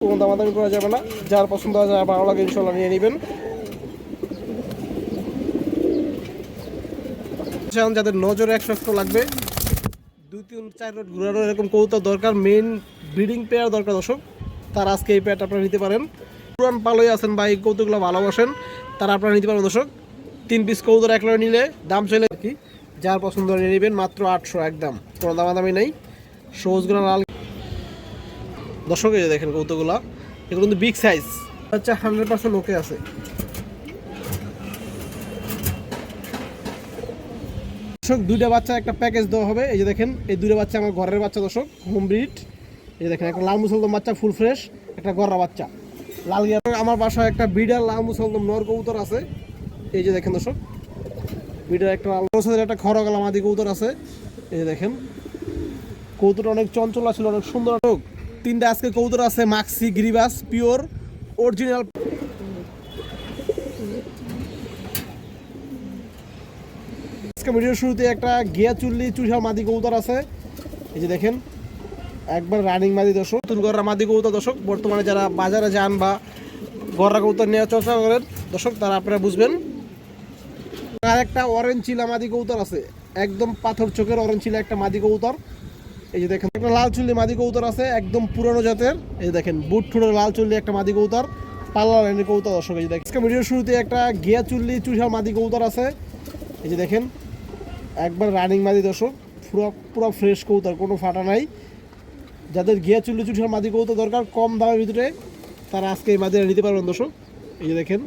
কোনো দামাদামি করা যাবে না। যার পছন্দ হয়, যার ভালো লাগে ইনশাল্লাহ নিয়ে নেবেন। যাদের নজরে 100 লাগবে, 2-3-4 রোড ঘুরানো এরকম কৌতুক দরকার, মেইন ব্রিডিং পেয়ার দরকার দর্শক, তারা আজকে এই পেয়ারটা আপনারা নিতে পারেন। পুরান পালই আছেন বা এই কৌতুকগুলো ভালোবাসেন, তারা আপনারা নিতে পারেন দর্শক। 3 পিস কৌতুক এক লড়ে নিলে দাম চলে আর কি, যার পছন্দ নিয়ে নেবেন। মাত্র 800 একদম, কোনো দামাদামি নেই। সবুজগুলো লাল দর্শক, এই যে দেখেন কৌতুকগুলো, এগুলো কিন্তু বিগ সাইজ, হচ্ছে 100% ওকে আছে। দর্শক, 2টা বাচ্চা একটা প্যাকেজ দেওয়া হবে। এই যে দেখেন, এই 2টা বাচ্চা আমার ঘরের বাচ্চা দর্শক, হোম ব্রিড। এই যে দেখেন, একটা লাল মুসলদম বাচ্চা ফুল ফ্রেশ, একটা গররা বাচ্চা লাল গিয়া। আমার বাসায় একটা বিডার লাল মুসলদম নর কবুতর আছে। এই যে দেখেন দর্শক, বিডার একটা একটা খড় গলা মাদি কবুতর আছে। এই যে দেখেন, কবুতরটা অনেক চঞ্চল ছিল, অনেক সুন্দর। 3টা আজকে কবুতর আছে, মাক্সি গ্রিবাস পিওর অরিজিনাল। আজকে ভিডিওর শুরুতে একটা গিয়া চুল্লি চুষা মাদি কবুতর আছে। এই যে দেখেন, একবার রানিং মাদি দর্শক, নতুন গররা মাদি কবুতর দর্শক। বর্তমানে যারা বাজারে যান বা গররা কবুতর নেওয়ার চর্চা করেন দর্শক, তারা আপনারা বুঝবেন। আর একটা অরেঞ্জ চিলা মাদি কবুতর আছে, একদম পাথর চোখের অরেঞ্জ চিলা একটা মাদি কবুতর। এই যে দেখেন, একটা লাল চুল্লি মাদি কবুতর আছে, একদম পুরনো জাতের। এই যে দেখেন, বুট ঠুড়ের লাল চুল্লি একটা মাদি কবুতর, পাল্লা লাইনের কবুতর দর্শক। এই যে দেখেন, আজকে ভিডিওর শুরুতে একটা গিয়া চুল্লি চুষা মাদি কবুতর আছে। এই যে দেখেন, একবার রানিং মাদি দর্শক, পুরো ফ্রেশ কবুতর, কোনো ফাটা নাই। যাদের গিয়া চুল্লি চুষার মাদি কবুতর দরকার কম দামের ভিতরে, তারা আজকে এই মাদিটা নিতে পারবেন দর্শক। এই যে দেখেন,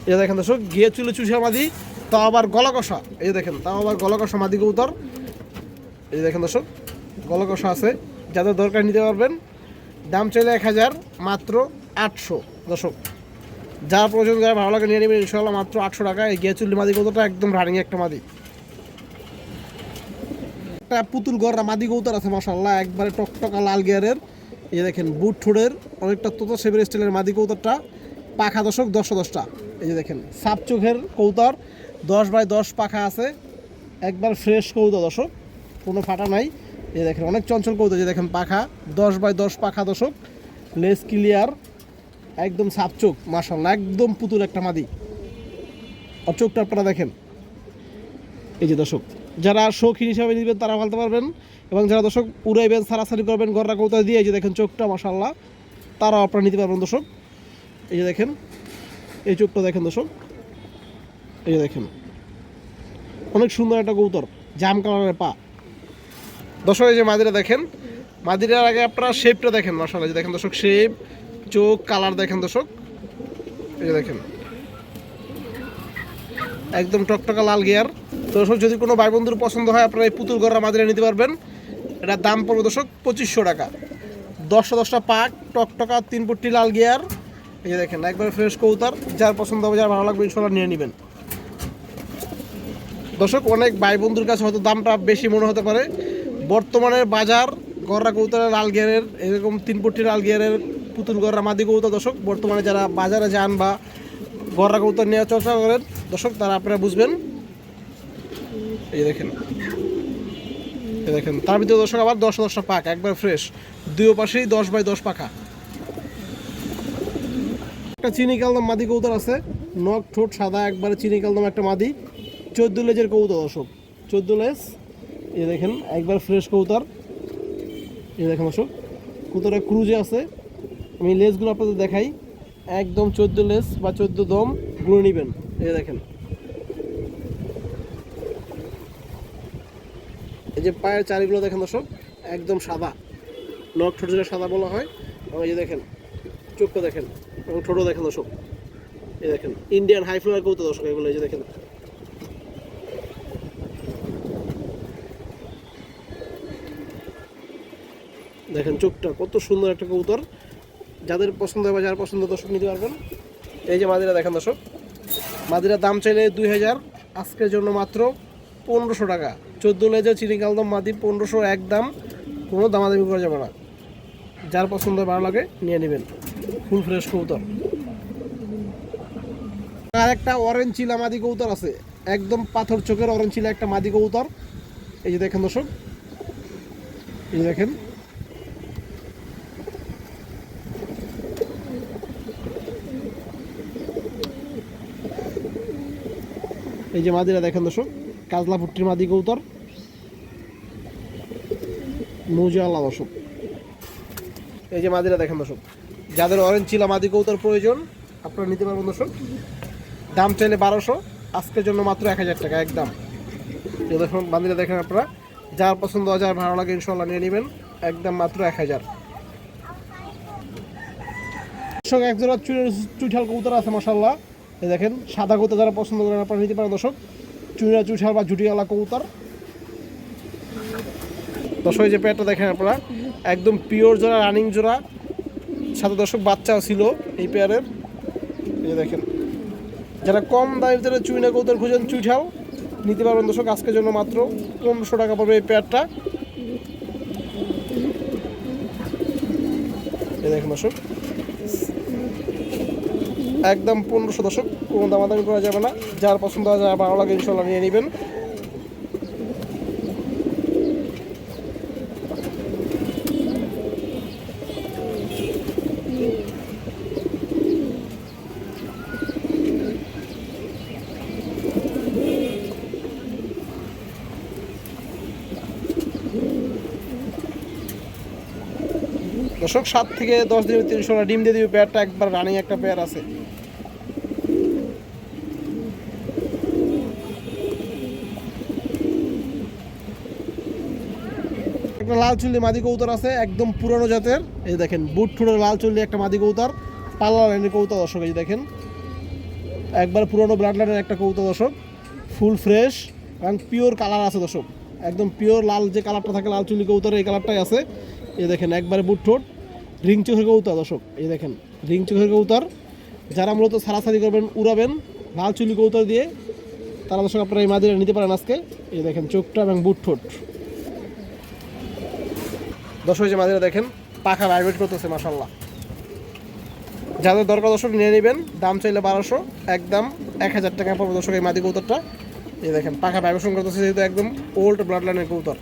এই যে দেখেন দর্শক, গিয়া চুল্লি চুষার মাদি, তাও আবার গলা কষা। এই যে দেখেন, তাও আবার গলা কষা মাদি কবুতর। এই যে দেখেন দর্শক, গলা কষা আছে, যাদের দরকার নিতে পারবেন। দাম চাইলে 1000, মাত্র 800 দর্শক। যার প্রয়োজন, যারা ভালো লাগে নিয়ে নেবেন ইনশাল্লাহ, মাত্র 800 টাকা। এই গিয়া চুল্লি মাদি কবুতরটা একদম রানিং একটা মাদি। একটা পুতুল গররা মাদি কবুতর আছে মাশাআল্লাহ, একবারে টকটকা লাল গিয়ারের। এই যে দেখেন, বুট ঠোঁটের অনেকটা তোতা সেবের স্টাইলের মাদি কবুতরটা, পাখা দর্শক 10-10টা। এই যে দেখেন, সাপ চোখের কবুতর, 10x10 পাখা আছে, একবার ফ্রেশ কবুতর দর্শক, কোনো ফাটা নাই। এই দেখেন, অনেক চঞ্চল কবুতর। যে দেখেন, পাখা 10x10 পাখা দর্শক, লেস ক্লিয়ার, একদম সাপ চোখ মাশাআল্লাহ, একদম পুতুল একটা মাদি। আর চোখটা আপনারা দেখেন। এই যে দর্শক, যারা শৌখিন হিসাবে নেবেন তারা বলতে পারবেন, এবং যারা দর্শক উড়াইবেন সারাসারি করবেন গররা কবুতর দিয়ে, এই যে দেখেন চোখটা মাশাআল্লাহ, তারাও আপনারা নিতে পারবেন দর্শক। এই যে দেখেন, এই চোখটা দেখেন দর্শক। এই যে দেখেন, অনেক সুন্দর একটা কবুতর, জাম কালারের পা দর্শক। এই যে মাদিরা দেখেন, মাদিরার আগে আপনারা শেপটা দেখেন মাশাআল্লাহ। এই যে দেখেন দর্শক, শেপ, চোখ, কালার দেখেন দর্শক। এই যে দেখেন, একদম টকটকা লাল গিয়ার দর্শক। যদি কোনো ভাই বন্ধুর পছন্দ হয়, আপনারা এই পুতুল গররা মাদিরা নিতে পারবেন। এটার দাম পড়বে দর্শক 2500 টাকা। 10টা পাক, টকটকা 3 পট্টি লাল গিয়ার। এই যে দেখেন, একবার ফ্রেশ কবুতর, যার পছন্দ হবে, যার ভালো লাগবে ইনশাল্লাহ নিয়ে নেবেন দর্শক। অনেক ভাই বন্ধুর কাছে হয়তো দামটা বেশি মনে হতে পারে। বর্তমানে বাজার গররা কবুতরের লাল গিয়ারের, এরকম 3 পট্টি লাল গিয়ারের পুতুল গররা মাদি কবুতর দর্শক, বর্তমানে যারা বাজারে যান বা গররা কবুতর নেওয়ার চর্চা করেন দর্শক, তারা আপনারা বুঝবেন। এই দেখেন, এই দেখেন, তার ভিতরে দর্শক আবার 10টা পাক, একবার ফ্রেশ, দুই পাশেই 10x10 পাখা। একটা চিনি কালদম মাদি কবুতর আছে, নখ ঠোঁট সাদা, একবারে চিনি কালদম একটা মাদি, 14 লেজের কবুতর দর্শক, 14 লেজ। এই দেখেন, একবার ফ্রেশ কবুতর। এই দেখেন দর্শক, কবুতরটা ক্রুজে আছে। আমি লেজগুলো আপনাদের দেখাই, একদম 14 লেজ বা 14 দম, গুঁড়ো নেবেন। এই দেখেন, এই যে পায়ের চারিগুলো দেখেন দর্শক, একদম সাদা, নখ ঠোঁট যেটা সাদা বলা হয়। এবং এই যে দেখেন, চোখটা দেখেন, এবং ঠোঁটও দেখেন দর্শক। এই দেখেন, ইন্ডিয়ান হাই ফ্লাওয়ার কবুতর দর্শক এগুলো। এই যে দেখেন, দেখেন চোখটা কত সুন্দর একটা কবুতর, যাদের পছন্দ হবে, যার পছন্দ দর্শক নিতে পারবেন। এই যে মাদিরা দেখেন দর্শক, মাদিরার দাম চাইলে 2000, আজকের জন্য মাত্র 1500 টাকা। 14 লেজের চিনি কালদম মাদি 1500 একদম, কোনো দামাদামি করা যাবে না। যার পছন্দ ভালো লাগে নিয়ে নেবেন, ফুল ফ্রেশ কবুতর। আর একটা অরেঞ্জ চিলা মাদি কবুতর আছে, একদম পাথর চোখের অরেঞ্জ চিলা একটা মাদি কবুতর। এই যে দেখেন দর্শক, এই যে দেখেন, এই যে মাদিরা দেখেন দর্শক, কাজলা পুট্টির মাদি কৌতর, মৌজা আল্লাহ দর্শক। এই যে মাদিরা দেখেন দর্শক, যাদের অরেঞ্জ চিলা মাদি কৌতর প্রয়োজন আপনারা নিতে পারবেন দর্শক। দাম চাইলে 1200, আজকের জন্য মাত্র 1000 টাকা একদম। দেখুন মাদিরা দেখেন আপনারা, যার পছন্দ হয় যার ভালো লাগে ইনশাল্লাহ নিয়ে নেবেন, একদম মাত্র 1000। দর্শক এক জোড়া চুইঠাল কবুতর আছে মাশাআল্লাহ। এই দেখেন সাদা কবুতর যারা পছন্দ করেন আপনারা নিতে পারেন দর্শক, চুইঠাল বা জুটিওয়ালা কবুতর। দর্শক যে পেয়ারটা দেখেন আপনারা, একদম পিওর জোড়া, রানিং জোড়া, সাথে দর্শক বাচ্চাও ছিল এই পেয়ারের। এই দেখেন, যারা কম দামের ভিতরে চুইনা কবুতর খুঁজেন চুইঠাল নিতে পারবেন দর্শক, আজকের জন্য মাত্র 1500 টাকা পড়বে এই পেয়ারটা। এই দেখেন দর্শক, একদম 1500 দর্শক, কোনো দামাদামি করা যাবে না। যার পছন্দ হয় যার ভালো লাগে ইনশাল্লাহ নিয়ে নেবেন। দর্শক 7 থেকে 10 দিনের 300 ডিম দিয়ে দিবে পেয়ারটা, একবার রানিং একটা পেয়ার আছে। একটা লাল চুল্লি মাদি কবুতর আছে, একদম পুরানো জাতের। এই দেখেন বুট ঠুনের লাল চুল্লি একটা মাদি কবুতর, পাল্লা লাইনের কবুতর দর্শক। এই দেখেন একবার পুরনো ব্লাড লাইনের একটা কবুতর দর্শক, ফুল ফ্রেশ এবং পিওর কালার আছে দর্শক, একদম পিওর লাল যে কালারটা থাকে লাল চুল্লি কবুতর এই কালারটাই আছে। এই দেখেন একবারে বুট ঠোঁট, রিং চোখের কবুতর দর্শক। এই দেখেন রিং চোখের কবুতর, যারা মূলত সারাসারি করবেন উড়াবেন লাল চুল্লি কবুতর দিয়ে, তারা দর্শক আপনারা এই মাদিরা নিতে পারেন আজকে। এই দেখেন চোখটা এবং বুট ঠোঁট দর্শক, যে মাদিরা দেখেন পাখা ভাইব্রেট করতেছে মাশাআল্লাহ। যাদের দরকার দর্শক নিয়ে নেবেন, দাম চাইলে 1200, একদম 1000 টাকা পড়বে দর্শক এই মাদি কবুতরটা। এই দেখেন পাখা ভাইব্রেশন করতেছে, যেহেতু একদম ওল্ড ব্লাড লাইনের কবুতর।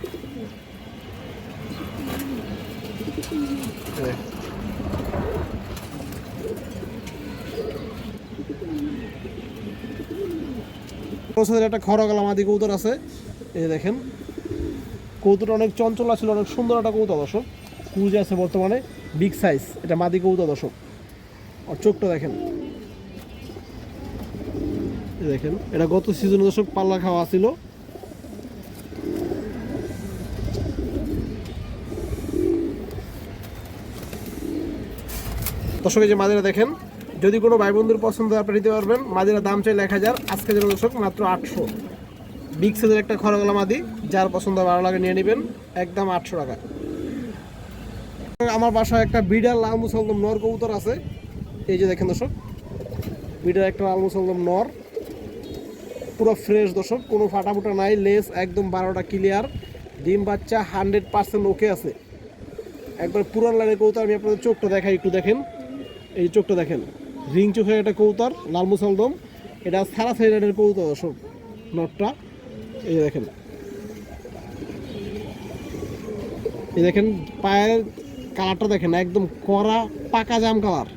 একটা খড়গলা মাদি কবুতর আছে। এই দেখেন কবুতরটা অনেক চঞ্চল ছিল, অনেক সুন্দর একটা কবুতর দর্শক, কুজে আছে বর্তমানে, বিগ সাইজ, এটা মাদি কবুতর দর্শক। আর চোখটা দেখেন, দেখেন এটা গত সিজনে দর্শক পাল্লা খাওয়া ছিল। দর্শক এই যে মাদিরা দেখেন, যদি কোনো ভাই বন্ধুর পছন্দ আপনি নিতে পারবেন। মাদিরা দাম চাইলে 1000, আজকে যেন দর্শক মাত্র 800। বিগ সাইজের একটা খড়গলা মাদি, যার পছন্দ ভালো লাগে নিয়ে নেবেন, একদম 800 টাকা। আমার বাসায় একটা বিডার লাল মুসলদম নর কবুতর আছে। এই যে দেখেন দর্শক, বিডার একটা লাল মুসলদম নর, পুরো ফ্রেশ দর্শক, কোনো ফাটাফুটা নাই, লেস একদম 12টা ক্লিয়ার, ডিম বাচ্চা 100% ওকে আছে, একবার পুরান লাইনের কবুতর। আমি আপনাদের চোখটা দেখাই, একটু দেখেন, এই চোখটা দেখেন, রিং চোখের একটা কবুতর লাল মুসলদম, এটা সারা সাইডের কবুতর দর্শক নটটা। এই দেখেন, এই দেখেন পায়ের কালারটা দেখেন, একদম কড়া পাকা জাম কালার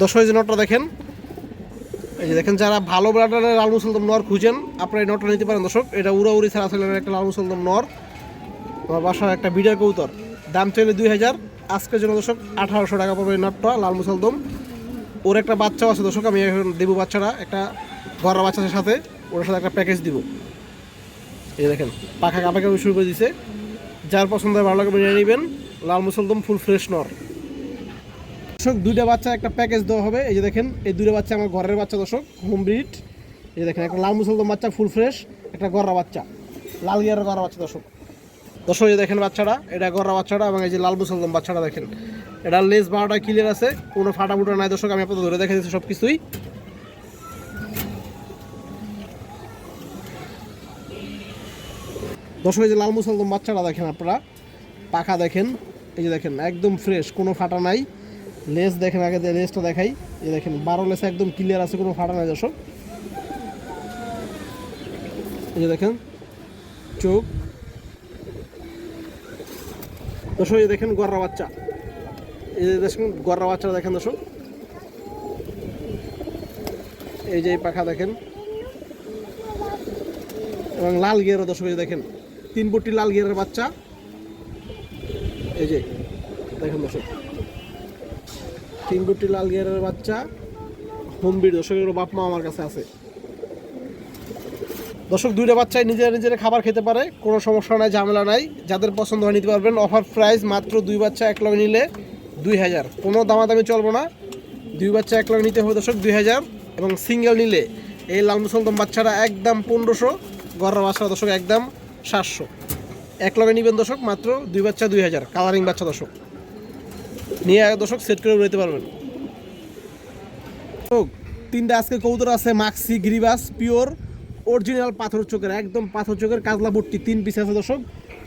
দর্শক। এই যে নটটা দেখেন, এই যে দেখেন, যারা ভালো ব্রাডারের লাল মুসলদম নর খুঁজেন আপনারা এই নটটা নিতে পারেন দর্শক। এটা উড়াউড়ি সারা সাইডের একটা লাল মুসলদম নর, আমার বাসার একটা বিডার কবুতর, দাম চাইলে 2000, আজকের জন্য দর্শক 1800 টাকা পড়বে এই নটটা লাল মুসলদম। ওর একটা বাচ্চাও আছে দর্শক, আমি এখন দেবো বাচ্চাটা, একটা ঘরের বাচ্চাদের সাথে ওর সাথে একটা প্যাকেজ দিব। এই দেখেন পাখা কাপাকে শুরু করে দিছে, যার পছন্দ হয় ভালো লাগে নিয়ে নেবেন, লাল মুসলদম ফুল ফ্রেশ নর দর্শক। 2টা বাচ্চা একটা প্যাকেজ দেওয়া হবে। এই যে দেখেন এই 2টা বাচ্চা আমার ঘরের বাচ্চা দর্শক, হোম ব্রিড। এই দেখেন একটা লাল মুসলদম বাচ্চা ফুল ফ্রেশ, একটা গররা বাচ্চা, লাল গিয়ারের গররা বাচ্চা দর্শক। দর্শক এই দেখেন বাচ্চাটা, এটা গররা বাচ্চাটা, এবং এই যে লাল মুসলদম বাচ্চাটা দেখেন, এটা লেস 12টা ক্লিয়ার আছে, কোনো ফাটাফুটা নাই দর্শক। আমি আপনাদের ধরে দেখা দিচ্ছি সব কিছুই। দর্শক এই যে লাল মুসলদম বাচ্চাটা দেখেন আপনারা, পাখা দেখেন, এই যে দেখেন একদম ফ্রেশ, কোনো ফাটা নাই। লেস দেখেন, আগে লেসটা দেখাই, এই দেখেন 12 লেস একদম ক্লিয়ার আছে, কোনো ফাটা নাই দর্শক। এই যে দেখেন চোখ দর্শক, এই দেখেন গররা বাচ্চা, এই যে দেখেন গররা বাচ্চাটা দেখেন দর্শক। এই যে এই পাখা দেখেন, এবং লাল গিয়ারও দর্শক দেখেন 3 পট্টি লাল গিয়ারের বাচ্চা। এই যে দেখেন দর্শক 3 পট্টি লাল গিয়ারের বাচ্চা, হোমবিট দর্শক, এগুলো বাপ মা আমার কাছে আছে দর্শক। 2টা বাচ্চাই নিজেরা খাবার খেতে পারে, কোনো সমস্যা নাই, ঝামেলা নাই। যাদের পছন্দ হয় নিতে পারবেন। অফার প্রাইস মাত্র 2 বাচ্চা এক লগে নিলে 2000, কোনো দামাদামি চলবো না। 2 বাচ্চা এক লগে নিতে হবে দর্শক 2000, এবং সিঙ্গেল নিলে এই লাল মুসলদম বাচ্চাটা একদম 1500, গড়ের বাচ্চা দর্শক একদম 700। এক লগে নিবেন দর্শক মাত্র 2 বাচ্চা 2000, কালারিং বাচ্চা দর্শক নিয়ে দর্শক সেট করে নিতে পারবেন। 3টা আজকে কবুতর আছে মাক্সি গিরিবাস পিওর অরিজিনাল পাথর চোখের, একদম পাথর চোখের কাজলা ভর্তি 3 পিস আছে দর্শক।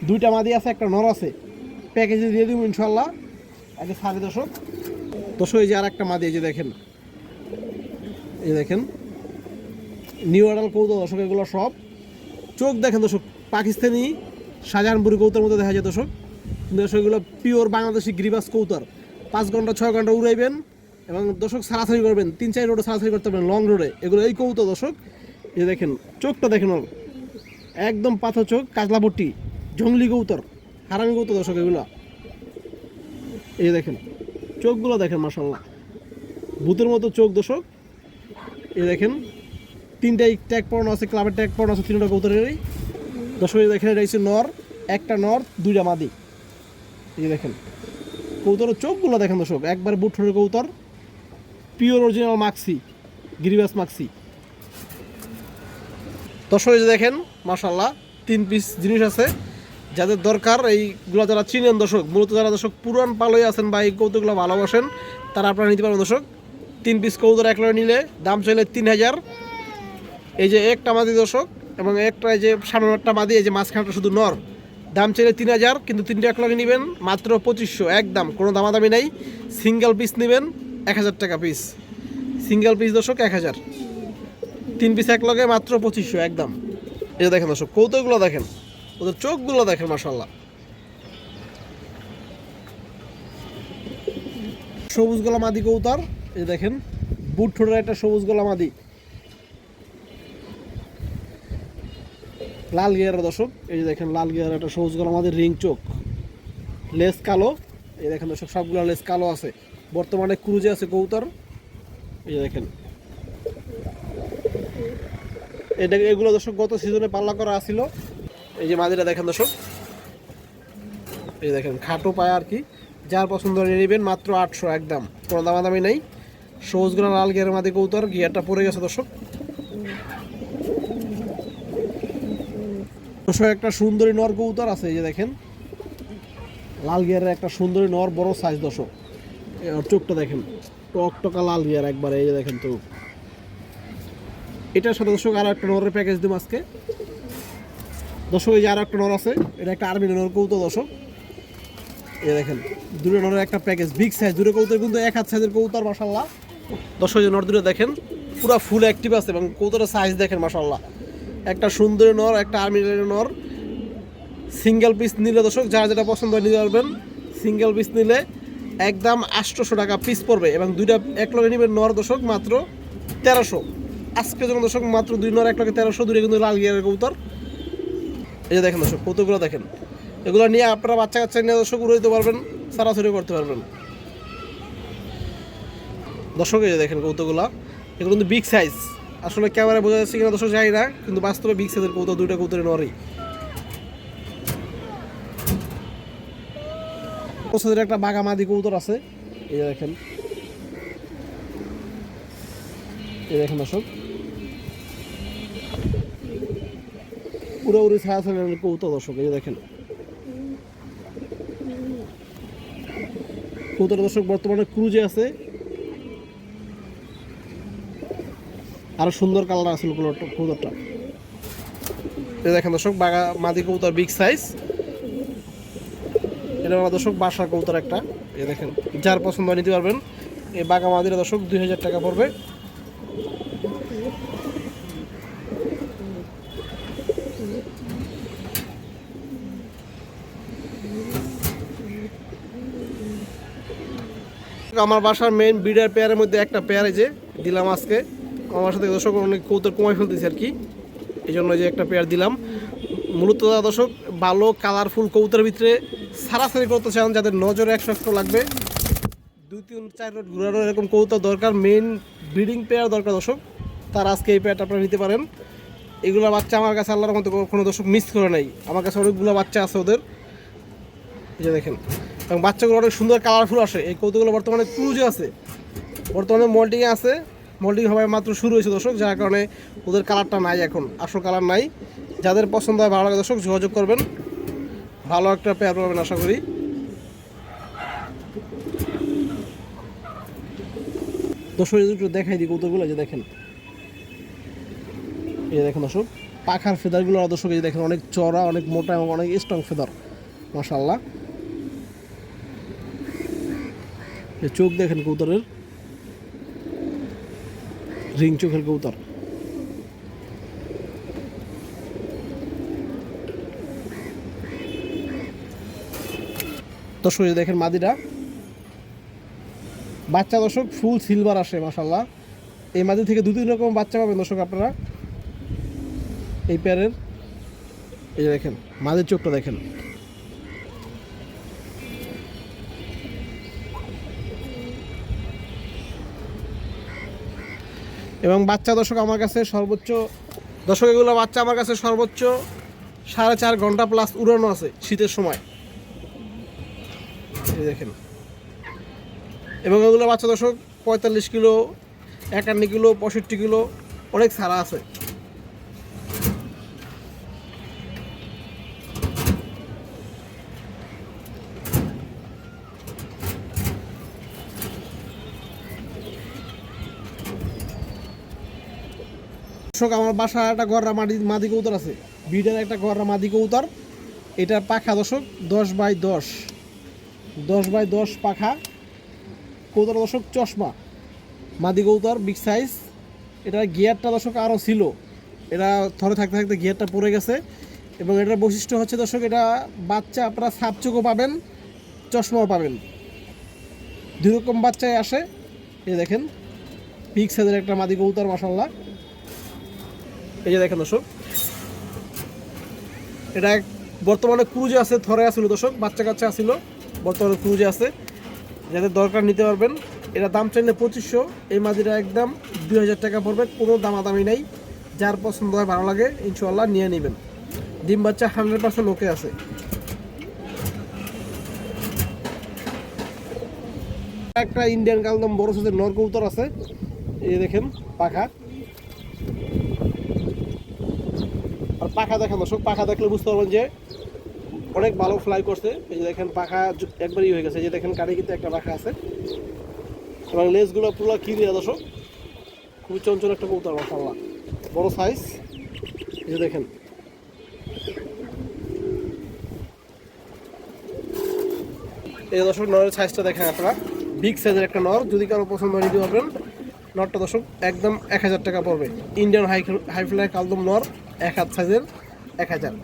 2টা মাদি আছে, একটা নর আছে, প্যাকেজে দিয়ে দিব ইনশাল্লাহ। আগে সারি দর্শক। এই যে আর একটা মাদি, এই যে দেখেন, এই দেখেন নিউ অর্ডার কবুতর দর্শক, এগুলো সব চোখ দেখেন দর্শক পাকিস্তানি শাহজাহানপুরি কবুতর মধ্যে দেখা যায় দর্শক। দর্শক এগুলো পিওর বাংলাদেশি গিরিবাস কবুতর, 5 ঘন্টা 6 ঘন্টা উড়াইবেন এবং দর্শক সারাসারি করবেন, 3-4 রোডে সারাসারি করতে পারবেন, লং রোডে। এগুলো এই কবুতর দর্শক, এই দেখেন চোখটা দেখেন ওর একদম পাথর চোখ, কাজলা পট্টি, জঙ্গলি কবুতর, হারামি কবুতর দর্শক এগুলো। এই দেখেন চোখগুলো দেখেন মাশাআল্লাহ, ভূতের মতো চোখ দর্শক। এই দেখেন 3টাই ট্যাগ পড়ানো আছে, ক্লাবের ট্যাগ পড়ানো আছে 3টা কবুতরেরই দর্শক। এই দেখেন এটা হচ্ছে নর, একটা নর 2টা মাদি। এই দেখেন কবুতরের চোখগুলো দেখেন দর্শক, একবার বুটফোরের কবুতর, পিওর অরিজিনাল মাক্সি গিরিবাস মাক্সি দর্শক। এই যে দেখেন মাশাআল্লাহ 3 পিস জিনিস আছে, যাদের দরকার এইগুলো যারা চিনেন দর্শক, মূলত যারা দর্শক পুরান পালই আছেন বা এই কবুতরগুলো ভালোবাসেন তারা আপনারা নিতে পারবেন দর্শক। 3 পিস কবুতর এক লগে নিলে দাম চাইলে 3000। এই যে একটা মাদি দর্শক, এবং একটা এই যে সামনে একটা মাদি, এই যে মাঝখানটা শুধু নর, দাম চাইলে 3000, কিন্তু 3টা এক লগে নেবেন মাত্র 2500 একদম, কোনো দামাদামি নেই। সিঙ্গেল পিস নেবেন 1000 টাকা পিস, সিঙ্গেল পিস দর্শক 1000, 3 পিস এক লগে মাত্র 2500 একদম। এই যে দেখেন দর্শক কবুতরগুলো দেখেন, ওদের চোখগুলো দেখেন মাশাআল্লাহ। সবুজ গলা মাদি কবুতর, এই দেখেন বুট ঠোঁটের একটা সবুজ গলা মাদি, লাল গিয়ারের দর্শক। এই যে দেখেন লাল গিয়ারের একটা সবুজ গলা মাদি, রিং চোখ, লেস কালো। এই দেখেন দর্শক সবগুলো লেস কালো আছে, বর্তমানে ক্রুজে আছে কবুতর। এই যে দেখেন এগুলো দর্শক গত সিজনে পাল্লা করা আছিল। এই যে মাদিটা দেখেন দর্শক, এই দেখেন খাটো পায় আর কি, যার পছন্দ নিয়ে নেবেন মাত্র 800 একদম, কোনো দামাদামি নেই। সবুজগুলো লাল গিয়ারের মাদি কবুতর, গিয়ারটা পড়ে গেছে দর্শক। একটা সুন্দরী নর কবুতর আছে, এই যে দেখেন লাল গিয়ারের একটা সুন্দরী নর, বড় সাইজ দর্শক। চোখটা দেখেন টকটকা লাল গিয়ার একবারে, এই যে দেখেন তো। এটার সাথে দর্শক আরো একটা নরের প্যাকেজ দিব আজকে দর্শক। এই যে আরো একটা নর আছে, এটা একটা আর্মি নর কবুতর দর্শক। এই দেখেন 2টা নরের একটা প্যাকেজ, বিগ সাইজ, 2টা কবুতর কিন্তু 1 হাত সাইজের কবুতর মাশাআল্লাহ দর্শক। এই নর 2টা দেখেন পুরো ফুল অ্যাক্টিভ আছে, এবং কবুতরের সাইজ দেখেন মাশাআল্লাহ। একটা সুন্দরী নর, একটা আর্মি নর। সিঙ্গেল পিস নিলে দর্শক যারা যেটা পছন্দ হয় নিতে পারবেন। সিঙ্গেল পিস নিলে একদম 800 টাকা পিস পড়বে, এবং 2টা এক লগে নেবেন নর দর্শক মাত্র 1300 আজকে জন্য দর্শক, মাত্র 2 নর এক লগে 1300। 2টা কিন্তু লাল গিয়ারের কবুতর। এই যে দেখেন দর্শক কবুতরগুলো দেখেন, এগুলো নিয়ে আপনারা বাচ্চা কাচ্চা নিয়ে দর্শক উড়াইতে পারবেন, সারাসারি করতে পারবেন দর্শক। এই যে দেখেন কবুতরগুলো, এগুলো কিন্তু বিগ সাইজ, আসলে ক্যামেরায় বোঝা যাচ্ছে কিনা দর্শক জানি না, কিন্তু বাস্তবে বিগ সাইজের কবুতর, 2টা কবুতরের নরই। একটা বাঘা মাদি কবুতর আছে, এই যে দেখেন, এই দেখেন দর্শক পুরোপুরি ছায়া কবুতর দর্শক। এই যে দেখেন কবুতর দর্শক বর্তমানে ক্রুজে আছে, আরো সুন্দর কালার আছে কবুতরটা। এই দেখেন দর্শক বাঘা মাদি কবুতর, বিগ সাইজ। এটা দর্শক বাসার কবুতর একটা। এই দেখেন যার পছন্দ নিতে পারবেন। এই বাঘা মাদিরা দর্শক 2000 টাকা পড়বে। আমার বাসার মেইন ব্রিডার পেয়ারের মধ্যে একটা পেয়ার এই যে দিলাম আজকে, আমার সাথে দর্শক অনেক কৌতর কমাই ফেলতেছি আর কি, এই জন্য যে একটা পেয়ার দিলাম। মূলত দর্শক ভালো কালারফুল কৌতার ভিতরে সারাসারি করতে চান, যাদের নজরে 100 লাগবে, 2-3-4 রোড ঘুরানো এরকম কৌতার দরকার, মেইন ব্রিডিং পেয়ার দরকার দর্শক, তার আজকে এই পেয়ারটা আপনারা নিতে পারেন। এগুলো বাচ্চা আমার কাছে আল্লাহর মতো কোনো দর্শক মিস করে নাই, আমার কাছে অনেকগুলো বাচ্চা আছে ওদের, এই যে দেখেন। এবং বাচ্চাগুলো অনেক সুন্দর কালারফুল আসে। এই কৌতুকগুলো বর্তমানে ক্রুজে আছে, বর্তমানে মোল্ডিংয়ে আছে, মোল্ডিং হবে মাত্র শুরু হয়েছে দর্শক, যার কারণে ওদের কালারটা নাই, এখন আসল কালার নাই। যাদের পছন্দ হয় ভালো লাগে দর্শক যোগাযোগ করবেন, ভালো একটা পেয়ার পাবেন আশা করি। দর্শক একটু দেখাই দিই কৌতুকগুলো, যে দেখেন, এই দেখেন দর্শক পাখার ফেদারগুলো দর্শক, এই দেখেন অনেক চড়া, অনেক মোটা এবং অনেক স্ট্রং ফেদার, মাশাআল্লাহ। এই চোখ দেখেন কৌতরের, রিং চোখের কৌতর। দর্শক দেখেন মাদিটা বাচ্চা দর্শক ফুল সিলভার আসে মাশাআল্লাহ। এই মাদি থেকে 2-3 রকম বাচ্চা পাবেন দর্শক আপনারা এই পেয়ারের। এই যে দেখেন মাদির চোখটা দেখেন, এবং বাচ্চা দর্শক আমার কাছে সর্বোচ্চ, দর্শক এগুলো বাচ্চা আমার কাছে সর্বোচ্চ 4.5 ঘন্টা প্লাস উড়ানো আছে শীতের সময়, এই দেখেন। এবং এগুলো বাচ্চা দর্শক 45 কিলো, 51 কিলো, 65 কিলো, অনেক ছাড়া আছে। দর্শক আমার বাসা একটা গররা মাদি কৌতর আছে, বিডার একটা গররা মাদি কৌতর, এটার পাখা দর্শক 10x10 পাখা কৌতর দর্শক, চশমা মাদি কৌতর, বিগ সাইজ। এটার গিয়ারটা দর্শক আরও ছিল, এটা থরে থাকতে থাকতে গিয়ারটা পড়ে গেছে। এবং এটার বৈশিষ্ট্য হচ্ছে দর্শক, এটা বাচ্চা আপনারা সাপচোখও পাবেন, চশমাও পাবেন, 2 রকম বাচ্চাই আসে। এই দেখেন বিগ সাইজের একটা মাদি কৌতর মাশাআল্লাহ। এই যে দেখেন দর্শক, এটা বর্তমানে ক্রুজে আছে, থরে আসছিল দর্শক, বাচ্চা কাচ্চা আসছিল, বর্তমানে ক্রুজে আছে, যাদের দরকার নিতে পারবেন। এটা দাম চাইলে 2500, এই মাদিটা একদম 2000 টাকা পড়বে, কোনো দামাদামি নেই। যার পছন্দ হয় ভালো লাগে ইনশাআল্লাহ নিয়ে নেবেন। ডিম বাচ্চা 100% ওকে আছে। একটা ইন্ডিয়ান কালদম বড় সাইজের নর কবুতর আছে, এই দেখেন পাখা, আর পাখা দেখেন দর্শক, পাখা দেখলে বুঝতে পারবেন যে অনেক ভালো ফ্লাই করছে। এই যে দেখেন পাখা একবারই হয়ে গেছে, এই যে দেখেন কানে কিন্তু একটা পাখা আছে, এবং লেজগুলো পুরো ক্লিয়ার দর্শক, খুবই চঞ্চল একটা কবুতর মাশাআল্লাহ, বড় সাইজ। এই যে দেখেন এই দর্শক নরের সাইজটা দেখেন আপনারা, বিগ সাইজের একটা নর, যদি কারো পছন্দ হয় নিতে পারবেন। নরটা দর্শক একদম 1000 টাকা পড়বে, ইন্ডিয়ান হাইফ্লাই কালদম নর, 1 হাত সাইজের 1000।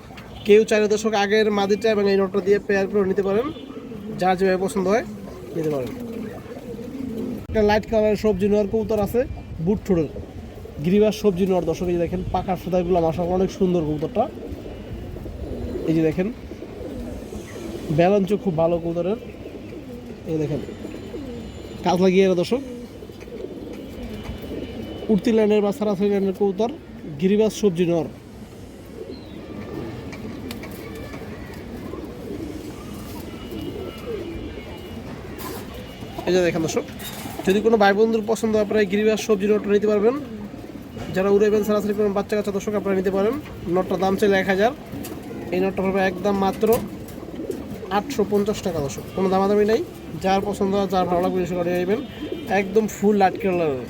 কেউ চাইলে দর্শক আগের মাদিটা এবং এই নটটা দিয়ে পেয়ার করে নিতে পারেন, যার যেভাবে পছন্দ হয় নিতে পারেন। একটা লাইট কালারের সবজি নর কবুতর আছে, বুট ঠোঁটের গিরিবাস সবজি নর দর্শক। এই যে দেখেন পাখার সুতাগুলো মাশাআল্লাহ অনেক সুন্দর কবুতরটা। এই যে দেখেন ব্যালেন্স খুব ভালো কবুতরের। এই দেখেন কাজ লাগিয়ে দর্শক, উঠতি ল্যান্ডের বা সারাসারি ল্যান্ডের কবুতর, গিরিবাস সবজি নর। এই যে দেখেন দর্শক, যদি কোনো ভাই বন্ধুর পছন্দ হয় আপনারা গিরিবাস সবজি নটটা নিতে পারবেন। যারা উড়াইবেন সারাসারি করেন বাচ্চা কাচ্চা দর্শক আপনারা নিতে পারেন। নটটার দাম চাইলে 1000, এই নটটা পাবে একদম মাত্র 850 টাকা দর্শক, কোনো দামাদামি নেই। যার পছন্দ হয়, যার ভালো লাগবে এসে নিয়ে নেবেন, একদম ফুল লাইট কালারের।